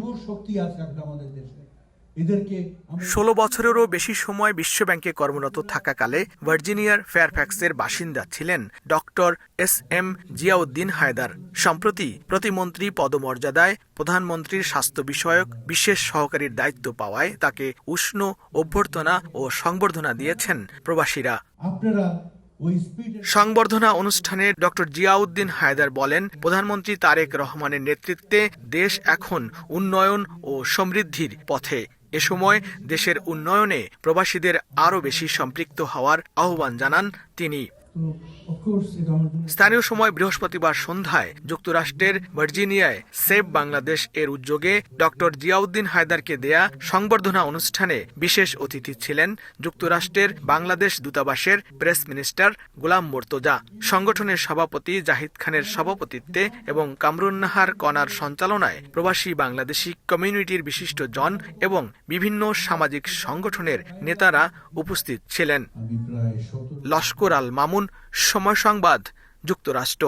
প্রচুর শক্তি আছে আমাদের দেশে। এদেরকে ১৬ বছরেরও বেশি সময় বিশ্বব্যাংকে কর্মরত থাকাকালে ভার্জিনিয়ার ফেয়ারফ্যাক্সের বাসিন্দা ছিলেন ডক্টর এস.এম. জিয়াউদ্দিন হায়দার। সম্প্রতি প্রতিমন্ত্রী পদমর্যাদায় প্রধানমন্ত্রীর স্বাস্থ্য বিষয়ক বিশেষ সহকারীর দায়িত্ব পাওয়ায় তাকে উষ্ণ অভ্যর্থনা ও সংবর্ধনা দিয়েছেন প্রবাসীরা। আপনারা সংবর্ধনা অনুষ্ঠানে ডক্টর জিয়াউদ্দিন হায়দার বলেন, প্রধানমন্ত্রী তারেক রহমানের নেতৃত্বে দেশ এখন উন্নয়ন ও সমৃদ্ধির পথে। এ সময় দেশের উন্নয়নে প্রবাসীদের আরও বেশি সম্পৃক্ত হওয়ার আহ্বান জানান তিনি। স্থানীয় সময় বৃহস্পতিবার সন্ধ্যায় যুক্তরাষ্ট্রের ভার্জিনিয়ায় সেভ বাংলাদেশ এর উদ্যোগে ডক্টর জিয়াউদ্দিন হায়দারকে দেয়া সংবর্ধনা অনুষ্ঠানে বিশেষ অতিথি ছিলেন যুক্তরাষ্ট্রের বাংলাদেশ দূতাবাসের প্রেস মিনিস্টার গোলাম মোর্তজা। সংগঠনের সভাপতি জাহিদ খানের সভাপতিত্বে এবং কামরুন্নাহার কণার সঞ্চালনায় প্রবাসী বাংলাদেশি কমিউনিটির বিশিষ্ট জন এবং বিভিন্ন সামাজিক সংগঠনের নেতারা উপস্থিত ছিলেন। লস্কর আল মামুন, সময় সংবাদ, যুক্তরাষ্ট্র।